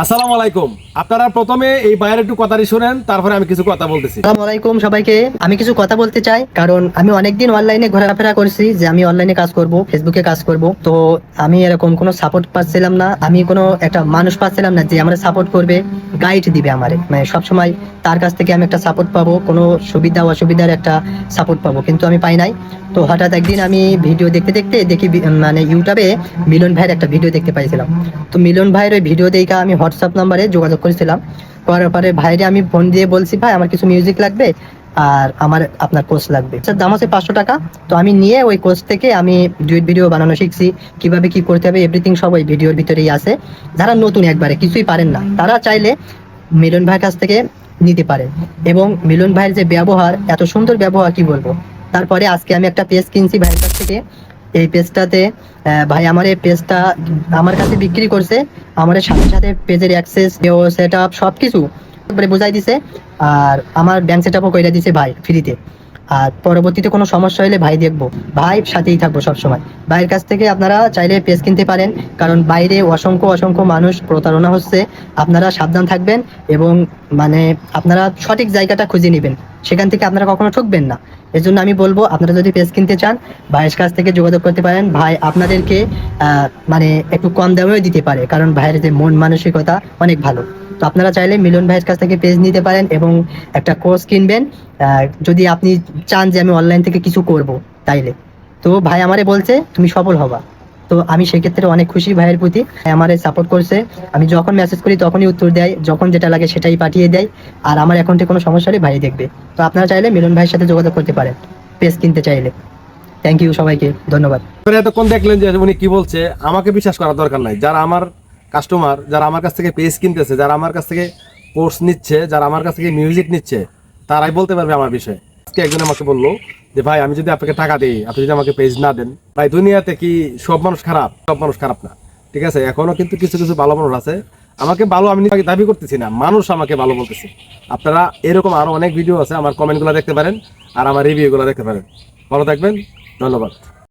আসসালামু আলাইকুম। আপনারা প্রথমে এই বাইরে একটু কথাটি শুনেন, তারপরে আমি কিছু কথা বলতেছি। আসসালামু আলাইকুম সবাইকে। আমি কিছু কথা বলতে চাই, কারণ আমি অনেকদিন অনলাইনে ঘোরাফেরা করছি যে আমি অনলাইনে কাজ করব, ফেসবুকে কাজ করব। তো আমি এরকম কোনো সাপোর্ট পাচ্ছিলাম না, আমি কোনো একটা মানুষ পাচ্ছিলাম না যে আমার সাপোর্ট করবে, গাইড দিবে আমারে। মানে সবসময় তার কাছ থেকে আমি একটা সাপোর্ট পাবো, কোনো সুবিধা অসুবিধার একটা সাপোর্ট পাবো, কিন্তু আমি পাই নাই। তো হঠাৎ একদিন আমি ভিডিও দেখতে দেখতে দেখি মানে ইউটিউবে মিলন ভাইয়ের একটা ভিডিও দেখতে পাইছিলাম। তো মিলন ভাইয়ের ওই ভিডিও দেখে আমি হোয়াটসঅ্যাপ নাম্বারে যোগাযোগ করেছিলাম। করার পরে ভাইরে আমি ফোন দিয়ে বলছি, ভাই আমার কিছু মিউজিক লাগবে আর আমার আপনার কোর্স লাগবে, দাম আছে 500 টাকা। তো আমি নিয়ে ওই কোর্স থেকে আমি ডুয়েট ভিডিও বানানো শিখছি, কিভাবে কি করতে হবে এভরিথিং সব ওই ভিডিওর ভিতরেই আছে। যারা নতুন একবারে কিছুই পারেন না, তারা চাইলে মিলন ভাইয়ের কাছ থেকে নিতে পারেন। এবং মিলন ভাইয়ের যে ব্যবহার, এত সুন্দর ব্যবহার কি বলবো। তারপরে আজকে আমি একটা পেজ কিনছি ভাইয়ের কাছ থেকে। এই পেজটাতে ভাই আমার এই পেজটা আমার কাছে বিক্রি করছে, আমার সাথে সাথে পেজের অ্যাক্সেস সেট আপ সবকিছু একবারে বোঝাই দিছে। আর আমার ব্যাংক সেট আপও করে দিছে ভাই ফ্রিতে। আর পরবর্তীতে কোনো সমস্যা হলে ভাই দেখবো, ভাই সাথেই থাকবো সবসময়। ভাইয়ের কাছ থেকে আপনারা চাইলে পেজ কিনতে পারেন, কারণ বাইরে অসংখ্য অসংখ্য মানুষ প্রতারণা হচ্ছে। আপনারা সাবধান থাকবেন এবং মানে আপনারা সঠিক জায়গাটা খুঁজে নেবেন, সেখান থেকে আপনারা কখনো ঠকবেন না। এর জন্য আমি বলবো, আপনারা যদি পেজ কিনতে চান ভাইয়ের কাছ থেকে যোগাযোগ করতে পারেন। ভাই আপনাদেরকে মানে একটু কম দামেও দিতে পারে, কারণ ভাইয়ের যে মন মানসিকতা অনেক ভালো। তো আপনারা চাইলে মিলন ভাইয়ের কাছ থেকে পেজ নিতে পারেন এবং একটা কোর্স কিনবেন। যদি আপনি চান যে আমি অনলাইন থেকে কিছু করব, তাইলে তো ভাই আমারে বলছে তুমি সফল হবা। তো আমি সেক্ষেত্রে অনেক খুশি ভাইয়ের প্রতি, আমারে সাপোর্ট করছে। আমি যখন মেসেজ করি তখনই উত্তর দেয়, যখন যেটা লাগে সেটাই পাঠিয়ে দেয়। আর আমার অ্যাকাউন্টে কোনো সমস্যা হলে ভাই দেখবে। তো আপনারা চাইলে মিলন ভাইয়ের সাথে যোগাযোগ করতে পারেন পেজ কিনতে চাইলে। থ্যাংক ইউ সবাইকে, ধন্যবাদ। আপনারা এতক্ষণ দেখলেন যে উনি কি বলছে। আমাকে বিশ্বাস করার দরকার নাই। যারা আমার কাস্টমার, যারা আমার কাছ থেকে পেজ কিনতেছে, যারা আমার কাছ থেকে কোর্স নিচ্ছে, যারা আমার কাছ থেকে মিউজিক নিচ্ছে, তারাই বলতে পারবে আমার বিষয়ে। আজকে একজন আমাকে বললো যে ভাই আমি যদি আপনাকে টাকা দিই, আপনি যদি আমাকে পেজ না দেন, ভাই দুনিয়াতে কি সব মানুষ খারাপ? সব মানুষ খারাপ না, ঠিক আছে? এখনো কিন্তু কিছু কিছু ভালো মানুষ আছে। আমাকে ভালো আমি দাবি করতেছি না, মানুষ আমাকে ভালো বলতেছে। আপনারা এরকম আরো অনেক ভিডিও আছে, আমার কমেন্টগুলো দেখতে পারেন আর আমার রিভিউগুলো দেখতে পারেন। ভালো থাকবেন, ধন্যবাদ।